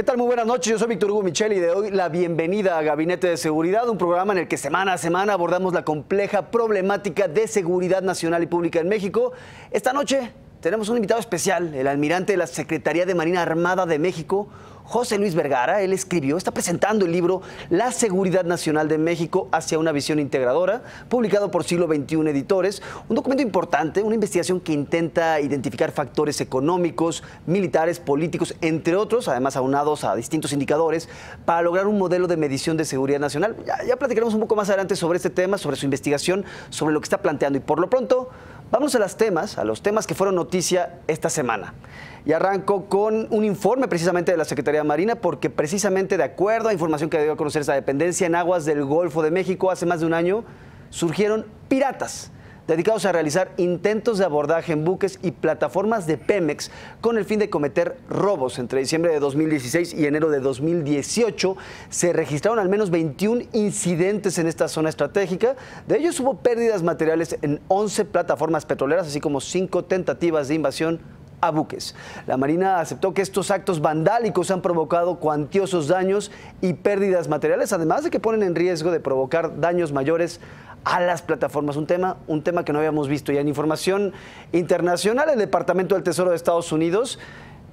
¿Qué tal? Muy buenas noches, yo soy Víctor Hugo Michel y de hoy la bienvenida a Gabinete de Seguridad, un programa en el que semana a semana abordamos la compleja problemática de seguridad nacional y pública en México. Esta noche tenemos un invitado especial, el almirante de la Secretaría de Marina Armada de México, José Luis Vergara. Él está presentando el libro La Seguridad Nacional de México hacia una visión integradora, publicado por Siglo XXI Editores, un documento importante, una investigación que intenta identificar factores económicos, militares, políticos, entre otros, además aunados a distintos indicadores, para lograr un modelo de medición de seguridad nacional. Ya platicaremos un poco más adelante sobre este tema, sobre su investigación, sobre lo que está planteando, y por lo pronto vamos a los temas que fueron noticia esta semana. Y arranco con un informe precisamente de la Secretaría de Marina, porque precisamente de acuerdo a información que dio a conocer esa dependencia, en aguas del Golfo de México hace más de un año surgieron piratas dedicados a realizar intentos de abordaje en buques y plataformas de Pemex con el fin de cometer robos. Entre diciembre de 2016 y enero de 2018 se registraron al menos 21 incidentes en esta zona estratégica. De ellos hubo pérdidas materiales en 11 plataformas petroleras, así como 5 tentativas de invasión a buques. La Marina aceptó que estos actos vandálicos han provocado cuantiosos daños y pérdidas materiales, además de que ponen en riesgo de provocar daños mayores a las plataformas. Un tema que no habíamos visto. Y en información internacional, el Departamento del Tesoro de Estados Unidos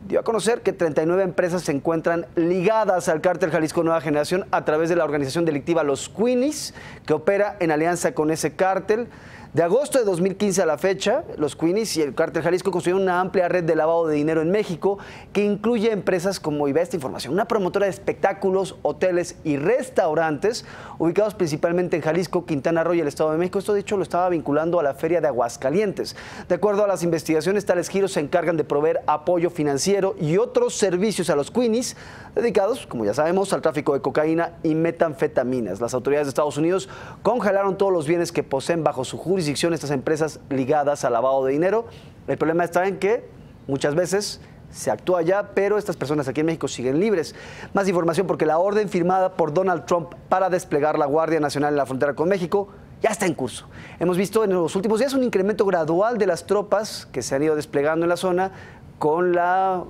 dio a conocer que 39 empresas se encuentran ligadas al cártel Jalisco Nueva Generación a través de la organización delictiva Los Queenies, que opera en alianza con ese cártel. De agosto de 2015 a la fecha, los Queenies y el cártel Jalisco construyeron una amplia red de lavado de dinero en México que incluye empresas como, y ve esta información, una promotora de espectáculos, hoteles y restaurantes ubicados principalmente en Jalisco, Quintana Roo y el Estado de México. Esto, de hecho, lo estaba vinculando a la Feria de Aguascalientes. De acuerdo a las investigaciones, tales giros se encargan de proveer apoyo financiero y otros servicios a los Queenies dedicados, como ya sabemos, al tráfico de cocaína y metanfetaminas. Las autoridades de Estados Unidos congelaron todos los bienes que poseen bajo su jurisdicción estas empresas ligadas al lavado de dinero. El problema está en que muchas veces se actúa ya, pero estas personas aquí en México siguen libres. Más información, porque la orden firmada por Donald Trump para desplegar la Guardia Nacional en la frontera con México ya está en curso. Hemos visto en los últimos días un incremento gradual de las tropas que se han ido desplegando en la zona con la,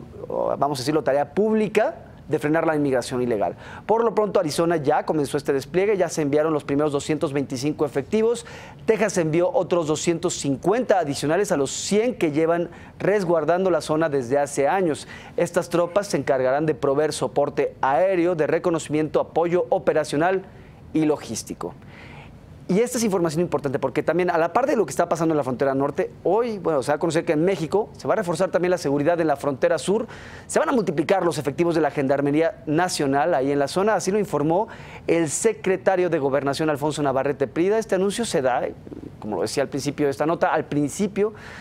vamos a decirlo, tarea pública de frenar la inmigración ilegal. Por lo pronto, Arizona ya comenzó este despliegue, ya se enviaron los primeros 225 efectivos, Texas envió otros 250 adicionales a los 100 que llevan resguardando la zona desde hace años. Estas tropas se encargarán de proveer soporte aéreo, de reconocimiento, apoyo operacional y logístico. Y esta es información importante porque también, a la par de lo que está pasando en la frontera norte, hoy, se va a conocer que en México se va a reforzar también la seguridad en la frontera sur. Se van a multiplicar los efectivos de la Gendarmería Nacional ahí en la zona, así lo informó el secretario de Gobernación, Alfonso Navarrete Prida. Este anuncio se da, como lo decía al principio de esta nota,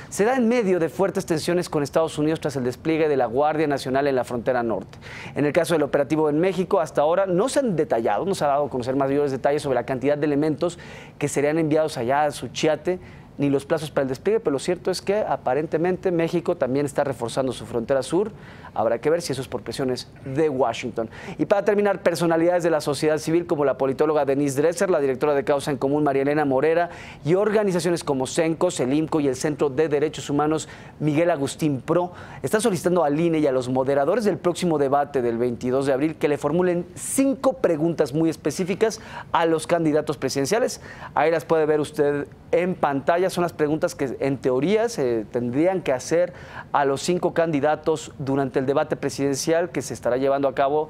se da en medio de fuertes tensiones con Estados Unidos tras el despliegue de la Guardia Nacional en la frontera norte. En el caso del operativo en México, hasta ahora no se han detallado, no se ha dado a conocer mayores detalles sobre la cantidad de elementos que serían enviados allá a Suchiate, ni los plazos para el despliegue, pero lo cierto es que aparentemente México también está reforzando su frontera sur. Habrá que ver si eso es por presiones de Washington. Y para terminar, personalidades de la sociedad civil como la politóloga Denise Dresser, la directora de Causa en Común María Elena Morera y organizaciones como CENCOS, el IMCO y el Centro de Derechos Humanos Miguel Agustín Pro están solicitando al INE y a los moderadores del próximo debate del 22 de abril que le formulen 5 preguntas muy específicas a los candidatos presidenciales. Ahí las puede ver usted en pantalla. Son las preguntas que en teoría se tendrían que hacer a los 5 candidatos durante el debate presidencial que se estará llevando a cabo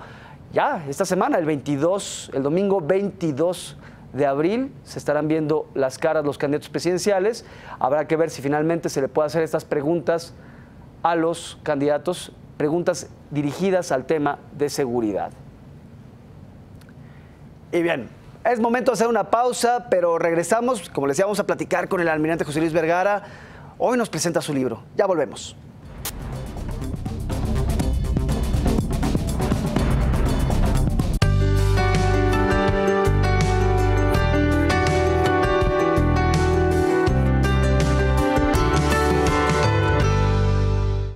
ya esta semana, el domingo 22 de abril. Se estarán viendo las caras los candidatos presidenciales. Habrá que ver si finalmente se le puede hacer estas preguntas a los candidatos, preguntas dirigidas al tema de seguridad. Y bien, es momento de hacer una pausa, pero regresamos. Como les decía, vamos a platicar con el almirante José Luis Vergara. Hoy nos presenta su libro. Ya volvemos.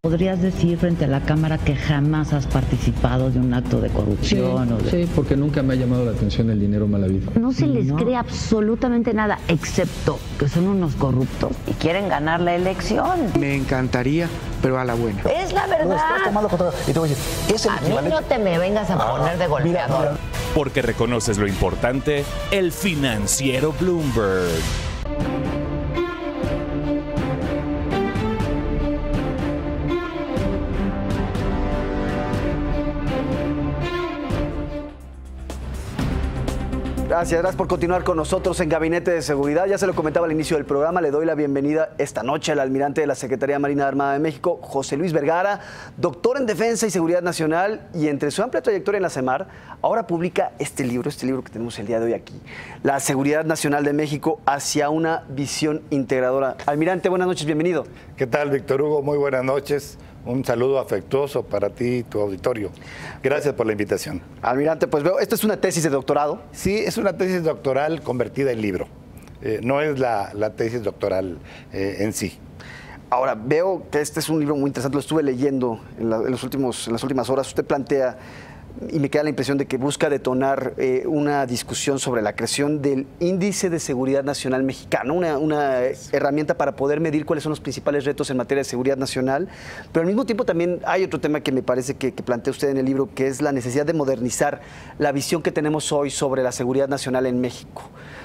¿Podrías decir frente a la cámara que jamás has participado de un acto de corrupción? Sí, porque nunca me ha llamado la atención el dinero mal habido. No se les cree absolutamente nada, excepto que son unos corruptos y quieren ganar la elección. Me encantaría, pero a la buena. Es la verdad. Y te voy a decir, es el A mí no te me vengas a poner de golpeador. Porque reconoces lo importante, el financiero Bloomberg. Gracias por continuar con nosotros en Gabinete de Seguridad. Ya se lo comentaba al inicio del programa, le doy la bienvenida esta noche al almirante de la Secretaría Marina Armada de México, José Luis Vergara, doctor en Defensa y Seguridad Nacional, y entre su amplia trayectoria en la CEMAR, ahora publica este libro que tenemos el día de hoy aquí, La Seguridad Nacional de México hacia una visión integradora. Almirante, buenas noches, bienvenido. ¿Qué tal, Víctor Hugo? Muy buenas noches. Un saludo afectuoso para ti y tu auditorio. Gracias por la invitación. Almirante, pues veo, esta es una tesis de doctorado. Sí, es una tesis doctoral convertida en libro. No es la tesis doctoral en sí. Ahora, veo que este es un libro muy interesante, lo estuve leyendo en las últimas horas. Usted plantea, y me queda la impresión de que busca detonar una discusión sobre la creación del Índice de Seguridad Nacional Mexicano, una herramienta para poder medir cuáles son los principales retos en materia de seguridad nacional, pero al mismo tiempo también hay otro tema que me parece que plantea usted en el libro, que es la necesidad de modernizar la visión que tenemos hoy sobre la seguridad nacional en México.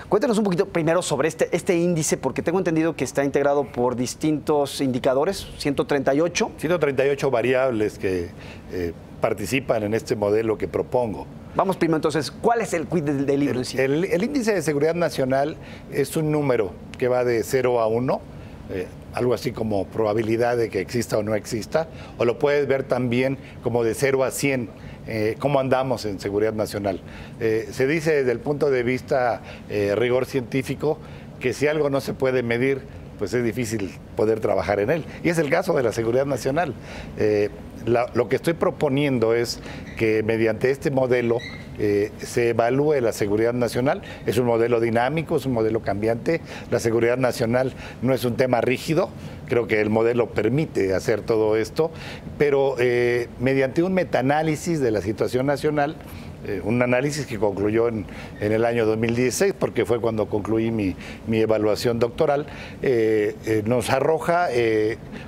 Cuéntenos un poquito primero sobre este índice, porque tengo entendido que está integrado por distintos indicadores, 138. 138 variables que participan en este modelo que propongo. Vamos primero entonces, ¿cuál es el quid del libro en sí? El índice de seguridad nacional es un número que va de 0 a 1, algo así como probabilidad de que exista o no exista, o lo puedes ver también como de 0 a 100, cómo andamos en seguridad nacional. Se dice desde el punto de vista rigor científico que si algo no se puede medir, pues es difícil poder trabajar en él. Y es el caso de la seguridad nacional. Lo que estoy proponiendo es que mediante este modelo se evalúe la seguridad nacional. Es un modelo dinámico, es un modelo cambiante. La seguridad nacional no es un tema rígido. Creo que el modelo permite hacer todo esto, pero mediante un metaanálisis de la situación nacional, un análisis que concluyó en el año 2016, porque fue cuando concluí mi evaluación doctoral, nos arroja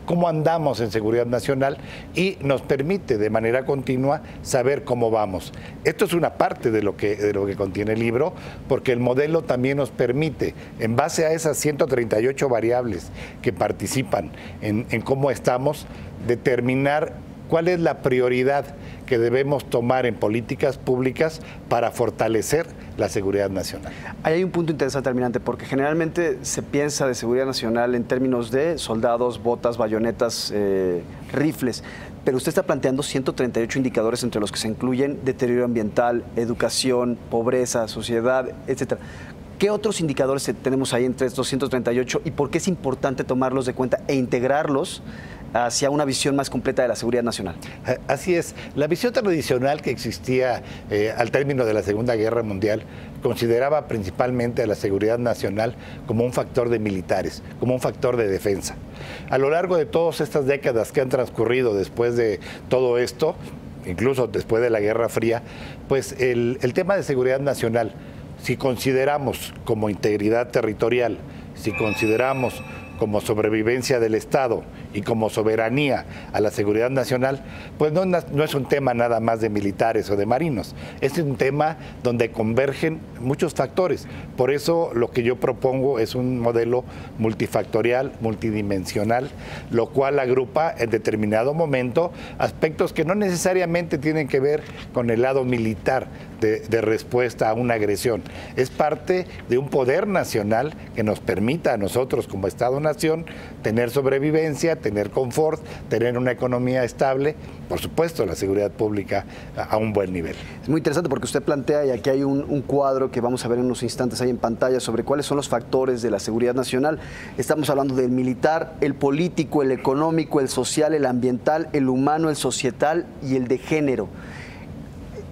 cómo andamos en seguridad nacional y nos permite de manera continua saber cómo vamos. Esto es una parte de lo que contiene el libro, porque el modelo también nos permite, en base a esas 138 variables que participan en cómo estamos, determinar cuál es la prioridad que debemos tomar en políticas públicas para fortalecer la seguridad nacional. Ahí hay un punto interesante, almirante, porque generalmente se piensa de seguridad nacional en términos de soldados, botas, bayonetas, rifles, pero usted está planteando 138 indicadores entre los que se incluyen deterioro ambiental, educación, pobreza, sociedad, etcétera. ¿Qué otros indicadores tenemos ahí entre estos 138 y por qué es importante tomarlos de cuenta e integrarlos hacia una visión más completa de la seguridad nacional? Así es. La visión tradicional que existía al término de la Segunda Guerra Mundial consideraba principalmente a la seguridad nacional como un factor de militares, como un factor de defensa. A lo largo de todas estas décadas que han transcurrido después de todo esto, incluso después de la Guerra Fría, pues el tema de seguridad nacional, si consideramos como integridad territorial, si consideramos como sobrevivencia del Estado y como soberanía a la seguridad nacional, pues no es un tema nada más de militares o de marinos, es un tema donde convergen muchos factores. Por eso lo que yo propongo es un modelo multifactorial, multidimensional, lo cual agrupa en determinado momento aspectos que no necesariamente tienen que ver con el lado militar de respuesta a una agresión. Es parte de un poder nacional que nos permita a nosotros como Estado-nación tener sobrevivencia, tener confort, tener una economía estable, por supuesto la seguridad pública a un buen nivel. Es muy interesante porque usted plantea, y aquí hay un cuadro que vamos a ver en unos instantes ahí en pantalla, sobre cuáles son los factores de la seguridad nacional. Estamos hablando del militar, el político, el económico, el social, el ambiental, el humano, el societal y el de género.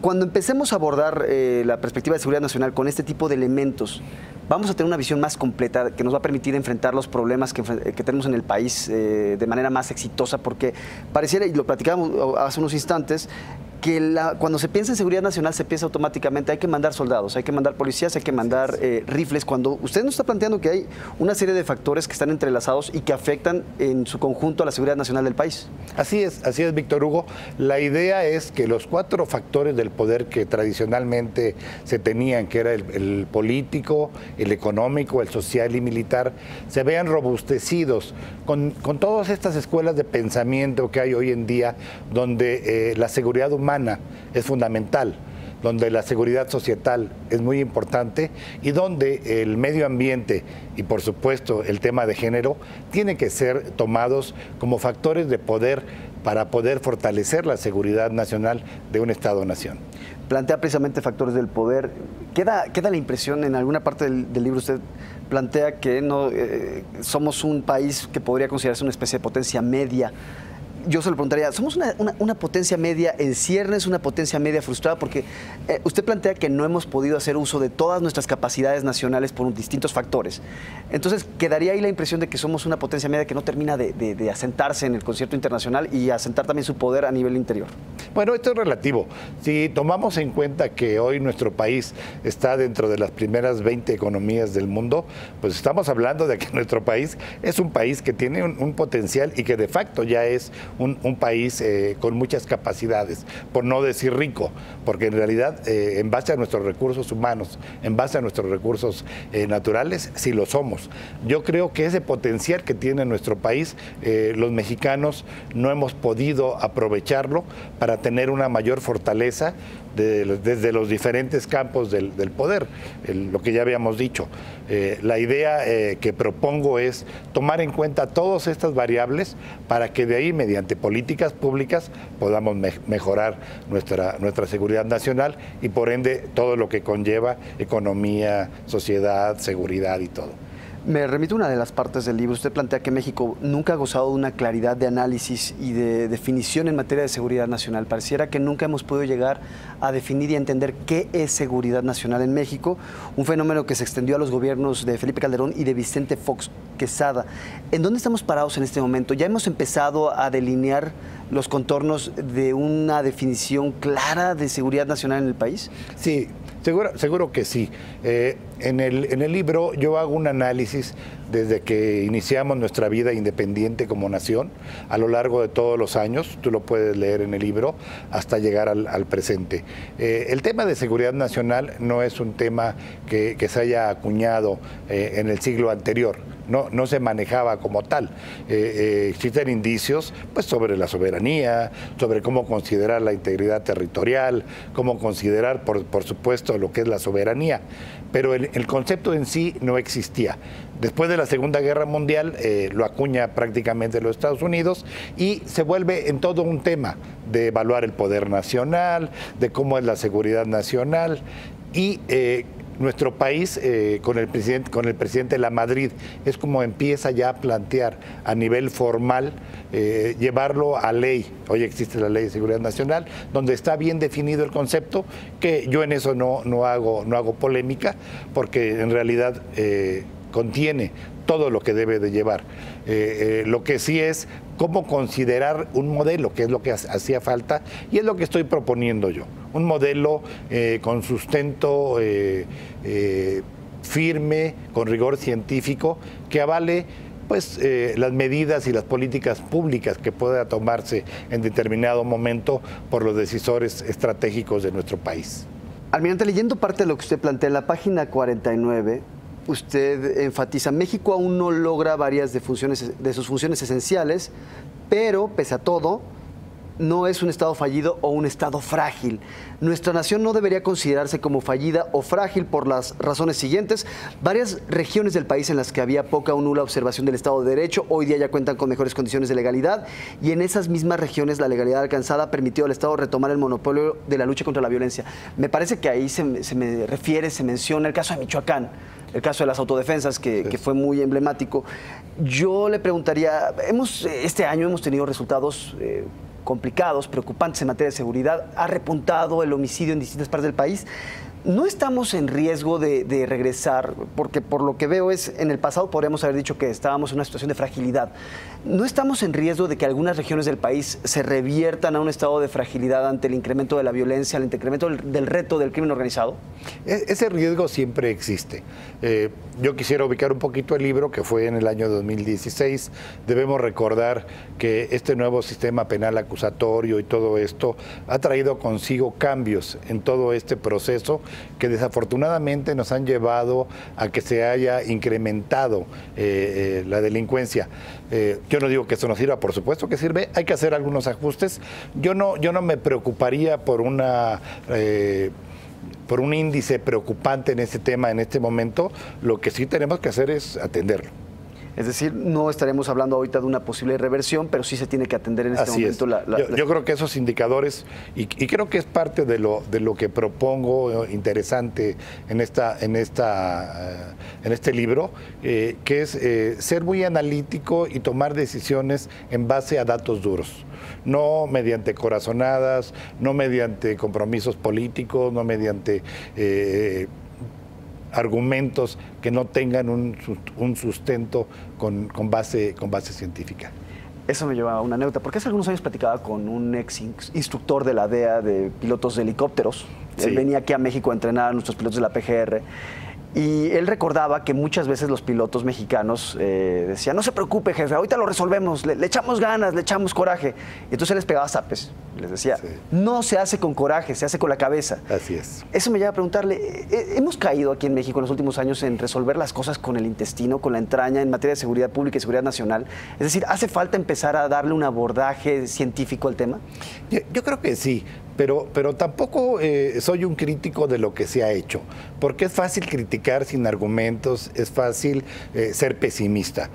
Cuando empecemos a abordar la perspectiva de seguridad nacional con este tipo de elementos, vamos a tener una visión más completa que nos va a permitir enfrentar los problemas que tenemos en el país de manera más exitosa, porque pareciera, y lo platicábamos hace unos instantes, que cuando se piensa en seguridad nacional se piensa automáticamente hay que mandar soldados, hay que mandar policías, hay que mandar rifles, cuando usted nos está planteando que hay una serie de factores que están entrelazados y que afectan en su conjunto a la seguridad nacional del país. Así es, Víctor Hugo. La idea es que los 4 factores del poder que tradicionalmente se tenían, que era el político, el económico, el social y militar, se vean robustecidos con todas estas escuelas de pensamiento que hay hoy en día, donde la seguridad humana es fundamental, donde la seguridad societal es muy importante y donde el medio ambiente y por supuesto el tema de género tienen que ser tomados como factores de poder para poder fortalecer la seguridad nacional de un Estado-nación. Plantea precisamente factores del poder. Queda la impresión, en alguna parte del libro usted plantea que no somos un país que podría considerarse una especie de potencia media. Yo se lo preguntaría, ¿somos una potencia media en ciernes, una potencia media frustrada? Porque usted plantea que no hemos podido hacer uso de todas nuestras capacidades nacionales por distintos factores. Entonces, quedaría ahí la impresión de que somos una potencia media que no termina de asentarse en el concierto internacional y asentar también su poder a nivel interior. Bueno, esto es relativo. Si tomamos en cuenta que hoy nuestro país está dentro de las primeras 20 economías del mundo, pues estamos hablando de que nuestro país es un país que tiene un potencial y que de facto ya es un país con muchas capacidades, por no decir rico, porque en realidad en base a nuestros recursos humanos, en base a nuestros recursos naturales, sí lo somos. Yo creo que ese potencial que tiene nuestro país, los mexicanos no hemos podido aprovecharlo para tener una mayor fortaleza desde los diferentes campos del poder, lo que ya habíamos dicho. La idea que propongo es tomar en cuenta todas estas variables para que de ahí, mediante políticas públicas, podamos mejorar nuestra seguridad nacional y por ende todo lo que conlleva economía, sociedad, seguridad y todo. Me remito a una de las partes del libro. Usted plantea que México nunca ha gozado de una claridad de análisis y de definición en materia de seguridad nacional. Pareciera que nunca hemos podido llegar a definir y a entender qué es seguridad nacional en México, un fenómeno que se extendió a los gobiernos de Felipe Calderón y de Vicente Fox Quesada. ¿En dónde estamos parados en este momento? ¿Ya hemos empezado a delinear los contornos de una definición clara de seguridad nacional en el país? Sí. Seguro que sí. En el libro yo hago un análisis desde que iniciamos nuestra vida independiente como nación, a lo largo de todos los años, tú lo puedes leer en el libro, hasta llegar al presente. El tema de seguridad nacional no es un tema que se haya acuñado en el siglo anterior. No se manejaba como tal. Existen indicios pues, sobre la soberanía, sobre cómo considerar la integridad territorial, cómo considerar, por supuesto, lo que es la soberanía. Pero el concepto en sí no existía. Después de la Segunda Guerra Mundial lo acuña prácticamente los Estados Unidos y se vuelve en todo un tema de evaluar el poder nacional, de cómo es la seguridad nacional y nuestro país con el presidente Lamadrid es como empieza ya a plantear a nivel formal llevarlo a ley. Hoy existe la Ley de Seguridad Nacional, donde está bien definido el concepto, que yo en eso no hago polémica, porque en realidad contiene todo lo que debe de llevar. Lo que sí es cómo considerar un modelo, que es lo que hacía falta, y es lo que estoy proponiendo yo. Un modelo con sustento firme, con rigor científico, que avale pues las medidas y las políticas públicas que pueda tomarse en determinado momento por los decisores estratégicos de nuestro país. Almirante, leyendo parte de lo que usted plantea en la página 49, usted enfatiza, México aún no logra varias de sus funciones esenciales, pero pese a todo, no es un Estado fallido o un Estado frágil. Nuestra nación no debería considerarse como fallida o frágil por las razones siguientes. Varias regiones del país en las que había poca o nula observación del Estado de Derecho, hoy día ya cuentan con mejores condiciones de legalidad, y en esas mismas regiones la legalidad alcanzada permitió al Estado retomar el monopolio de la lucha contra la violencia. Me parece que ahí se menciona el caso de Michoacán, el caso de las autodefensas, que fue muy emblemático. Yo le preguntaría, este año hemos tenido resultados complicados, preocupantes en materia de seguridad, ha repuntado el homicidio en distintas partes del país. ¿No estamos en riesgo de regresar? Porque por lo que veo en el pasado podríamos haber dicho que estábamos en una situación de fragilidad. ¿No estamos en riesgo de que algunas regiones del país se reviertan a un estado de fragilidad ante el incremento de la violencia, el incremento del reto del crimen organizado? Ese riesgo siempre existe. Yo quisiera ubicar un poquito el libro, que fue en el año 2016. Debemos recordar que este nuevo sistema penal acusatorio y todo esto ha traído consigo cambios en todo este proceso que desafortunadamente nos han llevado a que se haya incrementado la delincuencia. Yo no digo que eso no sirva, por supuesto que sirve, hay que hacer algunos ajustes. Yo no me preocuparía por un índice preocupante en este tema en este momento. Lo que sí tenemos que hacer es atenderlo. Es decir, no estaremos hablando ahorita de una posible reversión, pero sí se tiene que atender en este momento. Yo creo que esos indicadores, y creo que es parte de lo que propongo interesante en este libro, que es ser muy analítico y tomar decisiones en base a datos duros. No mediante corazonadas, no mediante compromisos políticos, no mediante argumentos que no tengan un sustento con base científica. Eso me lleva a una anécdota, porque hace algunos años platicaba con un ex instructor de la DEA de pilotos de helicópteros. Sí. Él venía aquí a México a entrenar a nuestros pilotos de la PGR. Y él recordaba que muchas veces los pilotos mexicanos decían, no se preocupe, jefe, ahorita lo resolvemos, le echamos ganas, le echamos coraje. Y entonces él les pegaba zapes, les decía, sí, no se hace con coraje, se hace con la cabeza. Así es. Eso me lleva a preguntarle, ¿hemos caído aquí en México en los últimos años en resolver las cosas con el intestino, con la entraña en materia de seguridad pública y seguridad nacional? Es decir, ¿hace falta empezar a darle un abordaje científico al tema? Yo creo que sí. Pero tampoco soy un crítico de lo que se ha hecho, porque es fácil criticar sin argumentos, es fácil ser pesimista.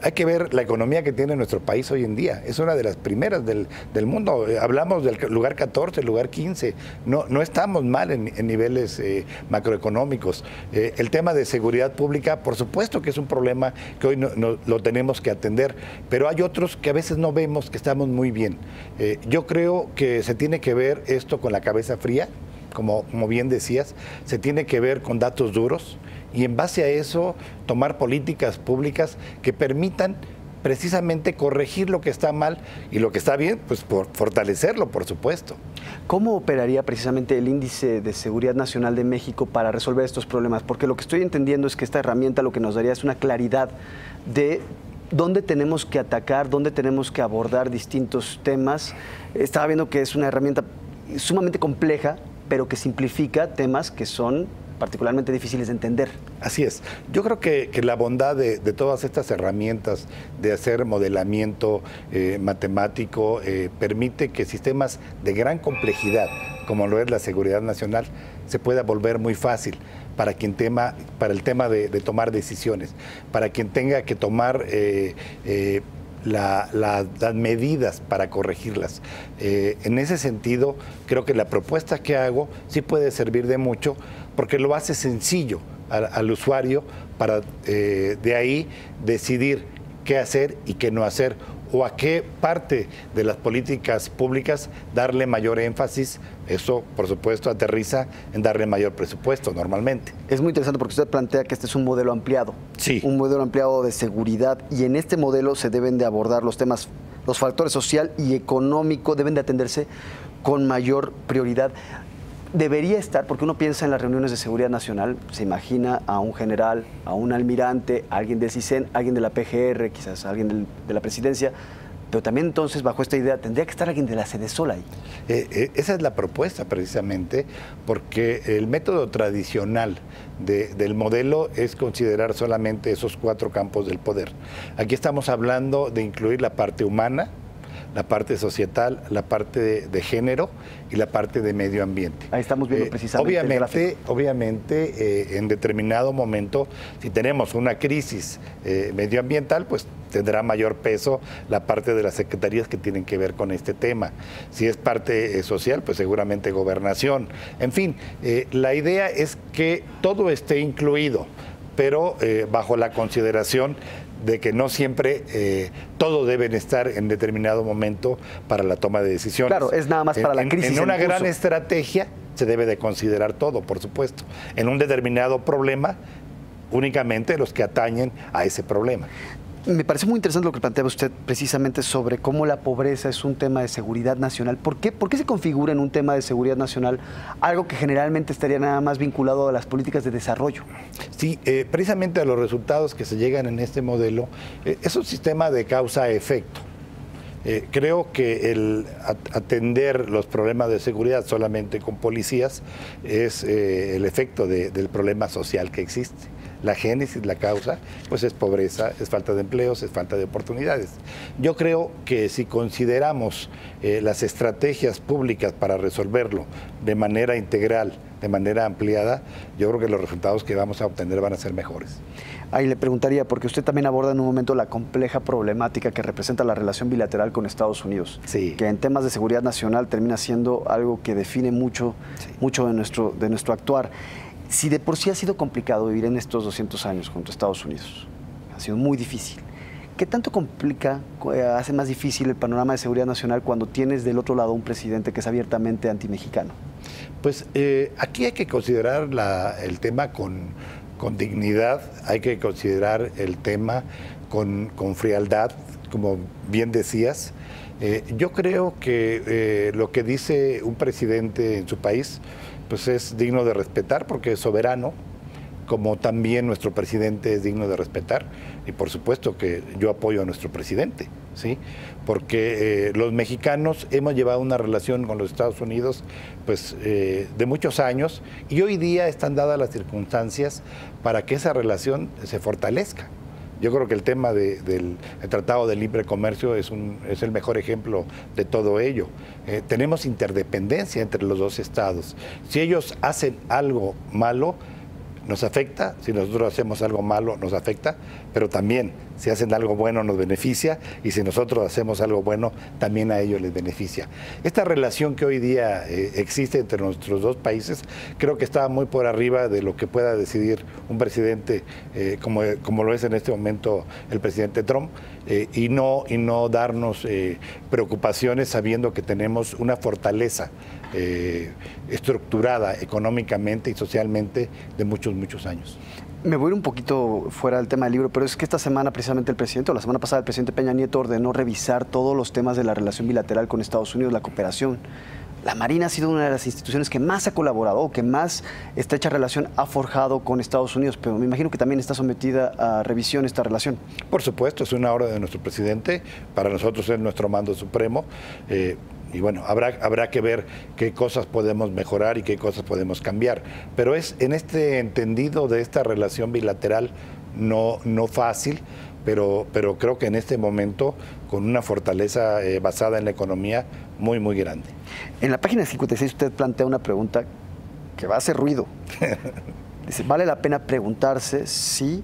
Hay que ver la economía que tiene nuestro país hoy en día, es una de las primeras del mundo. Hablamos del lugar 14, lugar 15, no estamos mal en niveles macroeconómicos. El tema de seguridad pública, por supuesto que es un problema que hoy no lo tenemos que atender, pero hay otros que a veces no vemos que estamos muy bien. Yo creo que se tiene que ver esto con la cabeza fría, como bien decías, se tiene que ver con datos duros y en base a eso tomar políticas públicas que permitan precisamente corregir lo que está mal y lo que está bien, pues por fortalecerlo, por supuesto. ¿Cómo operaría precisamente el Índice de Seguridad Nacional de México para resolver estos problemas? Porque lo que estoy entendiendo es que esta herramienta lo que nos daría es una claridad de dónde tenemos que atacar, dónde tenemos que abordar distintos temas. Estaba viendo que es una herramienta sumamente compleja, pero que simplifica temas que son particularmente difíciles de entender. Así es. Yo creo que la bondad de todas estas herramientas de hacer modelamiento matemático permite que sistemas de gran complejidad, como lo es la seguridad nacional, se pueda volver muy fácil para el tema de tomar decisiones, para quien tenga que tomar las medidas para corregirlas. En ese sentido, creo que la propuesta que hago sí puede servir de mucho, porque lo hace sencillo al usuario para de ahí decidir qué hacer y qué no hacer, o a qué parte de las políticas públicas darle mayor énfasis. Eso, por supuesto, aterriza en darle mayor presupuesto normalmente. Es muy interesante porque usted plantea que este es un modelo ampliado. Sí. Un modelo ampliado de seguridad, y en este modelo se deben de abordar los temas, los factores social y económico deben de atenderse con mayor prioridad. Debería estar, porque uno piensa en las reuniones de seguridad nacional, se imagina a un general, a un almirante, a alguien del CISEN, alguien de la PGR, quizás alguien de la presidencia, pero también entonces bajo esta idea tendría que estar alguien de la Sedesol ahí. Esa es la propuesta precisamente, porque el método tradicional del modelo es considerar solamente esos 4 campos del poder. Aquí estamos hablando de incluir la parte humana, la parte societal, la parte de género y la parte de medio ambiente. Ahí estamos viendo precisamente obviamente en determinado momento, si tenemos una crisis medioambiental, pues tendrá mayor peso la parte de las secretarías que tienen que ver con este tema. Si es parte social, pues seguramente gobernación. En fin, la idea es que todo esté incluido, pero bajo la consideración de que no siempre todos deben estar en determinado momento para la toma de decisiones. Claro, es nada más para la crisis. En una gran estrategia se debe de considerar todo, por supuesto. En un determinado problema, únicamente los que atañen a ese problema. Me parece muy interesante lo que plantea usted precisamente sobre cómo la pobreza es un tema de seguridad nacional. ¿Por qué se configura en un tema de seguridad nacional algo que generalmente estaría nada más vinculado a las políticas de desarrollo? Sí, precisamente a los resultados que se llegan en este modelo, es un sistema de causa-efecto. Creo que el atender los problemas de seguridad solamente con policías es el efecto del problema social que existe. La génesis, la causa, pues es pobreza, es falta de empleos, es falta de oportunidades. Yo creo que si consideramos las estrategias públicas para resolverlo de manera integral, de manera ampliada, yo creo que los resultados que vamos a obtener van a ser mejores. Ahí le preguntaría, porque usted también aborda en un momento la compleja problemática que representa la relación bilateral con Estados Unidos, sí, que en temas de seguridad nacional termina siendo algo que define mucho, sí, mucho de nuestro actuar. Si de por sí ha sido complicado vivir en estos 200 años junto a Estados Unidos, ha sido muy difícil, ¿qué tanto complica, hace más difícil el panorama de seguridad nacional cuando tienes del otro lado un presidente que es abiertamente antimexicano? Pues aquí hay que considerar el tema con dignidad, hay que considerar el tema con frialdad, como bien decías. Yo creo que lo que dice un presidente en su país pues es digno de respetar porque es soberano, como también nuestro presidente es digno de respetar, y por supuesto que yo apoyo a nuestro presidente, ¿sí? Porque los mexicanos hemos llevado una relación con los Estados Unidos pues de muchos años, y hoy día están dadas las circunstancias para que esa relación se fortalezca. Yo creo que el tema del Tratado de Libre Comercio es el mejor ejemplo de todo ello. Tenemos interdependencia entre los dos estados. Si ellos hacen algo malo, nos afecta, si nosotros hacemos algo malo, nos afecta, pero también si hacen algo bueno nos beneficia, y si nosotros hacemos algo bueno, también a ellos les beneficia. Esta relación que hoy día existe entre nuestros dos países, creo que está muy por arriba de lo que pueda decidir un presidente como lo es en este momento el presidente Trump, y no darnos preocupaciones sabiendo que tenemos una fortaleza estructurada económicamente y socialmente de muchos años. Me voy a ir un poquito fuera del tema del libro, pero es que esta semana precisamente el presidente, o la semana pasada el presidente Peña Nieto ordenó revisar todos los temas de la relación bilateral con Estados Unidos, la cooperación. La Marina ha sido una de las instituciones que más ha colaborado, que más estrecha relación ha forjado con Estados Unidos, pero me imagino que también está sometida a revisión esta relación. Por supuesto, es una orden de nuestro presidente, para nosotros es nuestro mando supremo. Y bueno, habrá que ver qué cosas podemos mejorar y qué cosas podemos cambiar. Pero es en este entendido de esta relación bilateral no fácil, pero creo que en este momento con una fortaleza basada en la economía muy grande. En la página 56 usted plantea una pregunta que va a hacer ruido. Dice, vale la pena preguntarse si,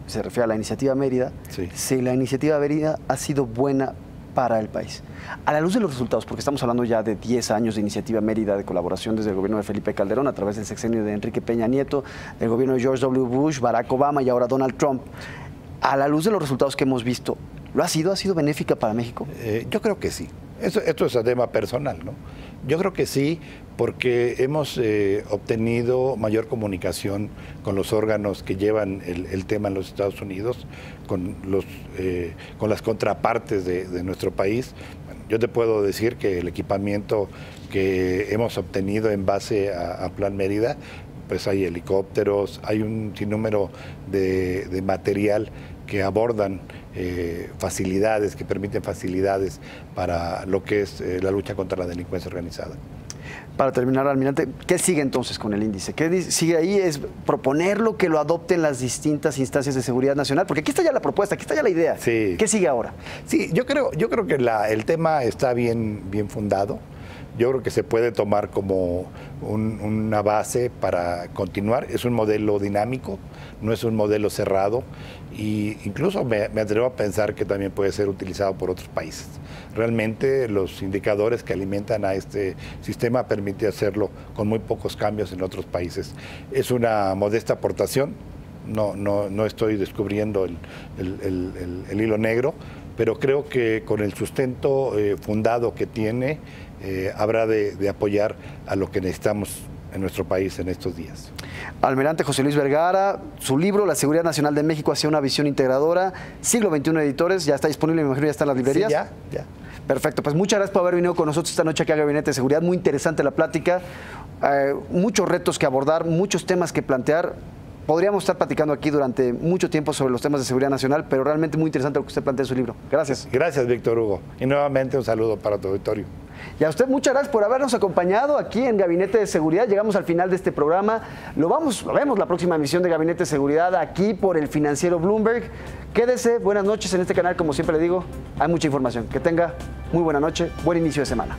se refiere a la iniciativa Mérida, sí, si la iniciativa Mérida ha sido buena para el país. A la luz de los resultados, porque estamos hablando ya de 10 años de iniciativa Mérida, de colaboración desde el gobierno de Felipe Calderón, a través del sexenio de Enrique Peña Nieto, del gobierno de George W. Bush, Barack Obama y ahora Donald Trump. A la luz de los resultados que hemos visto, ¿ha sido benéfica para México? Yo creo que sí. Esto es a tema personal, ¿no? Yo creo que sí, porque hemos obtenido mayor comunicación con los órganos que llevan el tema en los Estados Unidos, con las contrapartes de nuestro país. Bueno, yo te puedo decir que el equipamiento que hemos obtenido en base a Plan Mérida, pues hay helicópteros, hay un sinnúmero de material que abordan facilidades, que permiten facilidades para lo que es la lucha contra la delincuencia organizada. Para terminar, almirante, ¿qué sigue entonces con el índice? ¿Qué sigue ahí? ¿Es proponerlo, que lo adopten las distintas instancias de seguridad nacional? Porque aquí está ya la propuesta, aquí está ya la idea. Sí. ¿Qué sigue ahora? Sí, yo creo que el tema está bien fundado. Yo creo que se puede tomar como una base para continuar. Es un modelo dinámico, no es un modelo cerrado, y incluso me atrevo a pensar que también puede ser utilizado por otros países. Realmente los indicadores que alimentan a este sistema permiten hacerlo con muy pocos cambios en otros países. Es una modesta aportación, no estoy descubriendo el hilo negro, pero creo que con el sustento fundado que tiene, habrá de apoyar a lo que necesitamos en nuestro país en estos días. Almirante José Luis Vergara, su libro La Seguridad Nacional de México hacia una visión integradora, siglo XXI Editores, ya está disponible, me imagino ya está en las librerías. Sí, ya. Perfecto, pues muchas gracias por haber venido con nosotros esta noche aquí a Gabinete de Seguridad, muy interesante la plática, muchos retos que abordar, muchos temas que plantear. Podríamos estar platicando aquí durante mucho tiempo sobre los temas de seguridad nacional, pero realmente muy interesante lo que usted plantea en su libro. Gracias. Gracias, Víctor Hugo. Y nuevamente un saludo para tu auditorio. Y a usted muchas gracias por habernos acompañado aquí en Gabinete de Seguridad. Llegamos al final de este programa. Lo vemos la próxima emisión de Gabinete de Seguridad aquí por el financiero Bloomberg. Quédese, buenas noches en este canal, como siempre le digo, hay mucha información. Que tenga muy buena noche, buen inicio de semana.